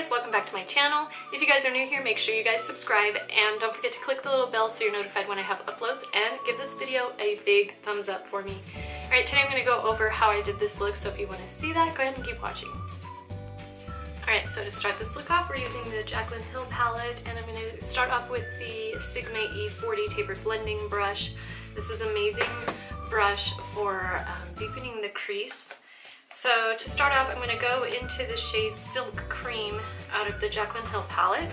guys, welcome back to my channel. If you guys are new here, make sure you guys subscribe and don't forget to click the little bell so you're notified when I have uploads, and give this video a big thumbs up for me. Alright, today I'm going to go over how I did this look, so if you want to see that, go ahead and keep watching. Alright, so to start this look off, we're using the Jaclyn Hill palette, and I'm going to start off with the Sigma E40 tapered blending brush. This is an amazing brush for deepening the crease. So to start off, I'm going to go into the shade Silk Cream out of the Jaclyn Hill palette.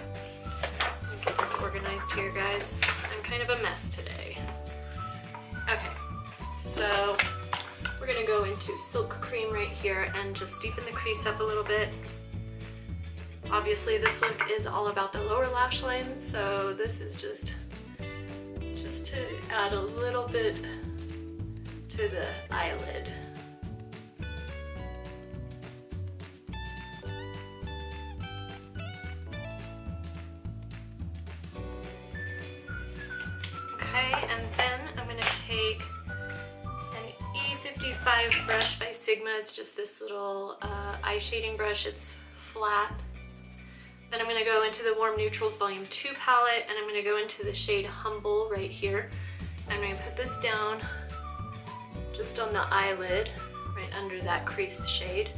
Let me get this organized here, guys. I'm kind of a mess today. Okay, so we're going to go into Silk Cream right here and just deepen the crease up a little bit. Obviously, this look is all about the lower lash line, so this is just to add a little bit to the eyelid. And then I'm going to take an E55 brush by Sigma. It's just this little eye shading brush. It's flat. Then I'm going to go into the Warm Neutrals Volume 2 palette, and I'm going to go into the shade Humble right here. I'm going to put this down just on the eyelid, right under that crease shade.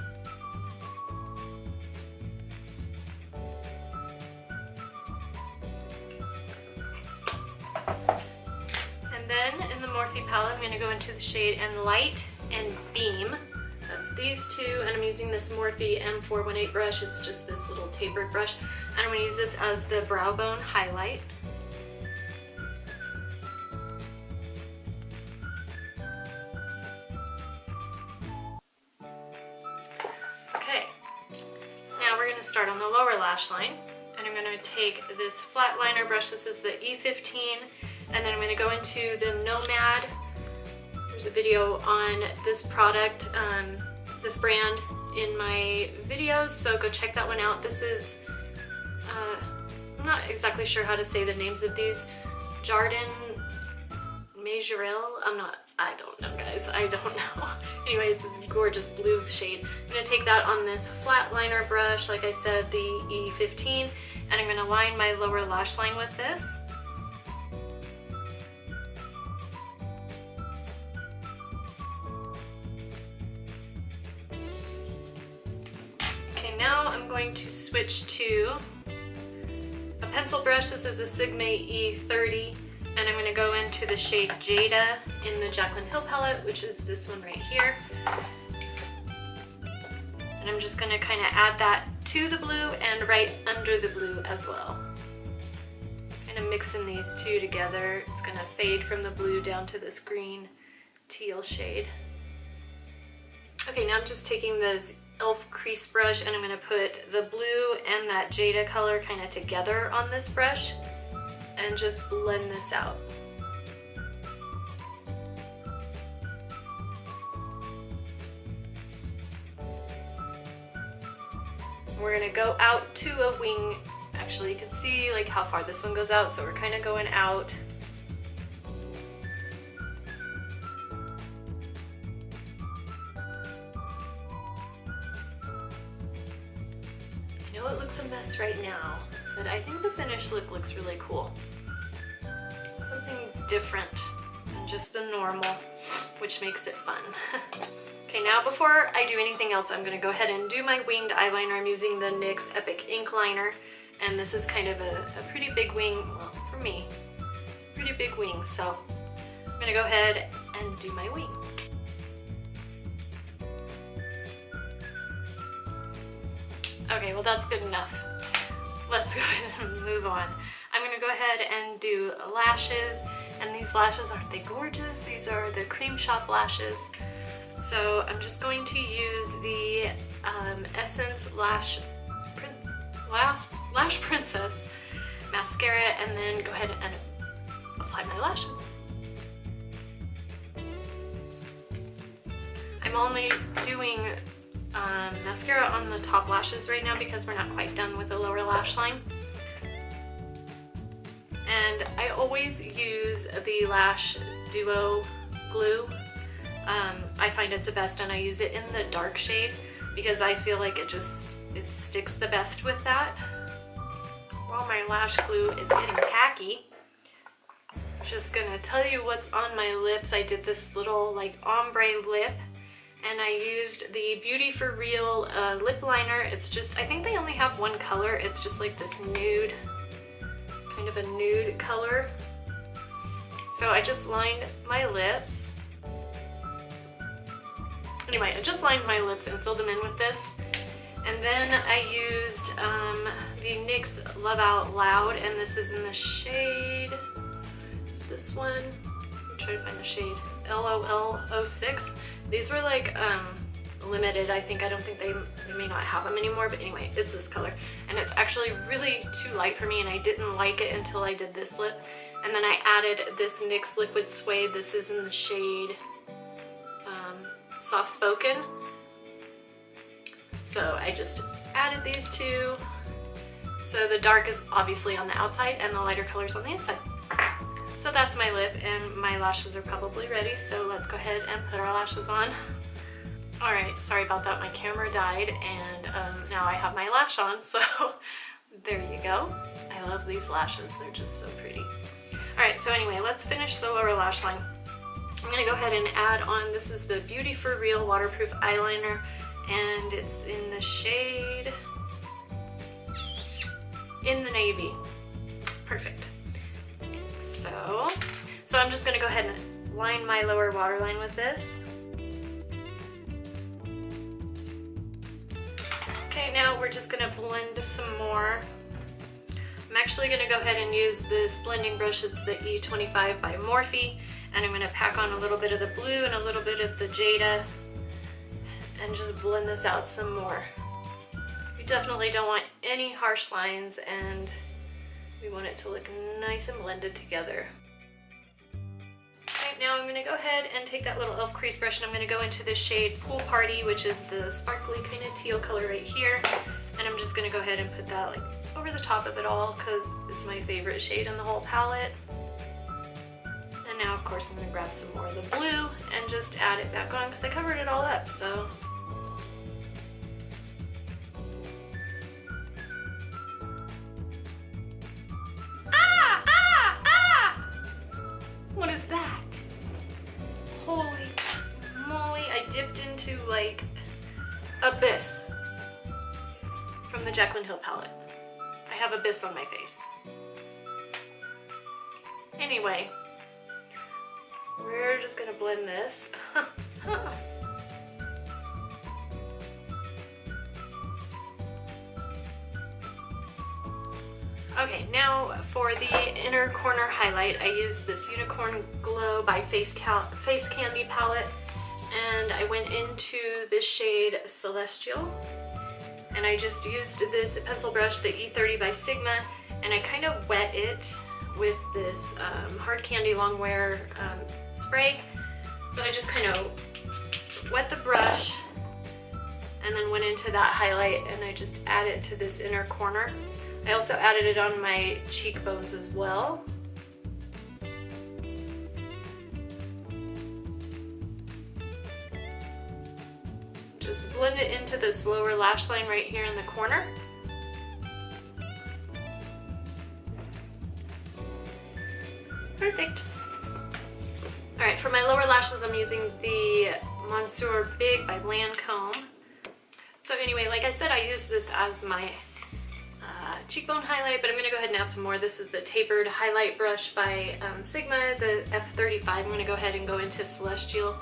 Then in the Morphe palette, I'm going to go into the shade Light and Beam. That's these two, and I'm using this Morphe M418 brush. It's just this little tapered brush, and I'm going to use this as the brow bone highlight. Okay, now we're going to start on the lower lash line, and I'm going to take this flat liner brush. This is the E15. And then I'm going to go into the Nomad. There's a video on this product, this brand in my videos, so go check that one out. This is, I'm not exactly sure how to say the names of these. Jarden, Majorelle, I don't know, guys, I don't know. Anyway, it's this gorgeous blue shade. I'm going to take that on this flat liner brush, like I said, the E15, and I'm going to line my lower lash line with this. Now I'm going to switch to a pencil brush. This is a Sigma E30, and I'm going to go into the shade Jada in the Jaclyn Hill palette, which is this one right here. And I'm just going to kind of add that to the blue and right under the blue as well. Kind of mixing these two together. It's going to fade from the blue down to this green teal shade. Okay, now I'm just taking this e.l.f. crease brush, and I'm going to put the blue and that Jada color kind of together on this brush and just blend this out. We're going to go out to a wing. Actually, you can see like how far this one goes out, so we're kind of going out. I know it looks a mess right now, but I think the finished look looks really cool. Something different than just the normal, which makes it fun. Okay, now before I do anything else, I'm going to go ahead and do my winged eyeliner. I'm using the NYX Epic Ink Liner, and this is kind of a pretty big wing, well, for me, pretty big wing, so I'm going to go ahead and do my wing. Okay, well that's good enough. Let's go ahead and move on. I'm going to go ahead and do lashes, and these lashes, aren't they gorgeous? These are the Creme Shop lashes. So I'm just going to use the Essence Lash Princess mascara, and then go ahead and apply my lashes. I'm only doing mascara on the top lashes right now because we're not quite done with the lower lash line. And I always use the Lash Duo glue. I find it's the best, and I use it in the dark shade because I feel like it just it sticks the best with that. While my lash glue is getting tacky, I'm just gonna tell you what's on my lips. I did this little like ombre lip, and I used the Beauty for Real lip liner. It's just, I think they only have one color. It's just like this nude, kind of a nude color. So I just lined my lips. Anyway, I just lined my lips and filled them in with this. And then I used the NYX Love Out Loud, and this is in the shade, it's this one. I'm trying to find the shade, LOL06. These were like limited, I think. I don't think they may not have them anymore, but anyway, it's this color. And it's actually really too light for me, and I didn't like it until I did this lip. And then I added this NYX Liquid Suede. This is in the shade Soft Spoken. So I just added these two. So the dark is obviously on the outside and the lighter color is on the inside. So that's my lip, and my lashes are probably ready, so let's go ahead and put our lashes on. Alright, sorry about that, my camera died, and now I have my lash on, so there you go. I love these lashes, they're just so pretty. Alright, so anyway, let's finish the lower lash line. I'm going to go ahead and add on, this is the Beauty for Real Waterproof Eyeliner, and it's in the shade, in the navy. Perfect. So I'm just going to go ahead and line my lower waterline with this. Okay, now we're just going to blend some more. I'm actually going to go ahead and use this blending brush. It's the E25 by Morphe, and I'm going to pack on a little bit of the blue and a little bit of the Jada and just blend this out some more. You definitely don't want any harsh lines, and we want it to look nice and blended together. Alright, now I'm going to go ahead and take that little e.l.f. crease brush, and I'm going to go into this shade Pool Party, which is the sparkly kind of teal color right here. And I'm just going to go ahead and put that like over the top of it all because it's my favorite shade in the whole palette. And now of course I'm going to grab some more of the blue and just add it back on because I covered it all up, so. What is that? Holy moly, I dipped into like Abyss from the Jaclyn Hill palette. I have Abyss on my face. Anyway, we're just gonna blend this. Okay, now for the inner corner highlight, I used this Unicorn Glow by Face Candy palette, and I went into this shade Celestial, and I just used this pencil brush, the E30 by Sigma, and I kind of wet it with this Hard Candy Longwear spray. So I just kind of wet the brush and then went into that highlight, and I just added it to this inner corner. I also added it on my cheekbones as well. Just blend it into this lower lash line right here in the corner. Perfect. Alright, for my lower lashes I'm using the Monsieur Big by Lancôme. So anyway, like I said, I use this as my cheekbone highlight, but I'm going to go ahead and add some more. This is the tapered highlight brush by Sigma, the F35. I'm going to go ahead and go into Celestial.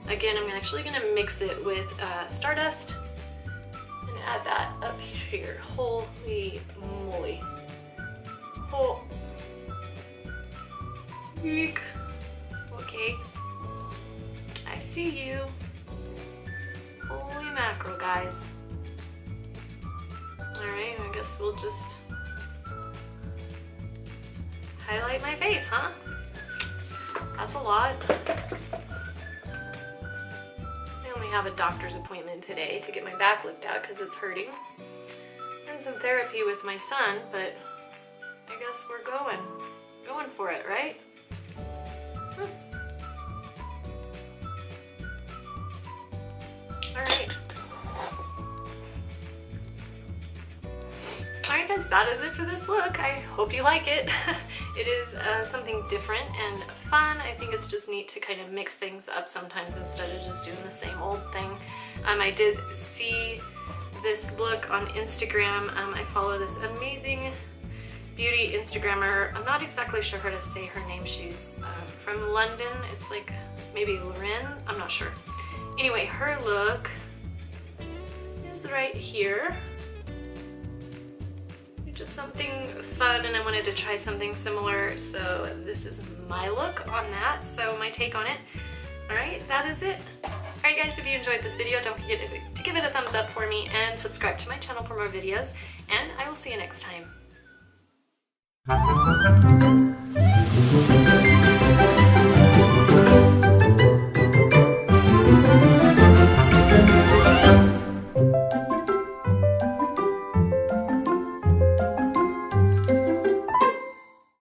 Again, I'm actually going to mix it with Stardust and add that up here. Holy moly. Oh. Eek. Okay. I see you. Holy mackerel, guys. Alright, I guess we'll just highlight my face, huh? That's a lot. I only have a doctor's appointment today to get my back looked at because it's hurting. And some therapy with my son, but I guess we're going for it, right? Alright. guys, that is it for this look. I hope you like it. It is something different and fun. I think it's just neat to kind of mix things up sometimes instead of just doing the same old thing. I did see this look on Instagram. I follow this amazing beauty Instagrammer. I'm not exactly sure how to say her name. She's from London. It's like maybe Lorraine. I'm not sure. Anyway, her look is right here. Just something fun, and I wanted to try something similar, so this is my look on that, so my take on it. Alright, that is it. Alright guys, if you enjoyed this video, don't forget to give it a thumbs up for me and subscribe to my channel for more videos, and I will see you next time.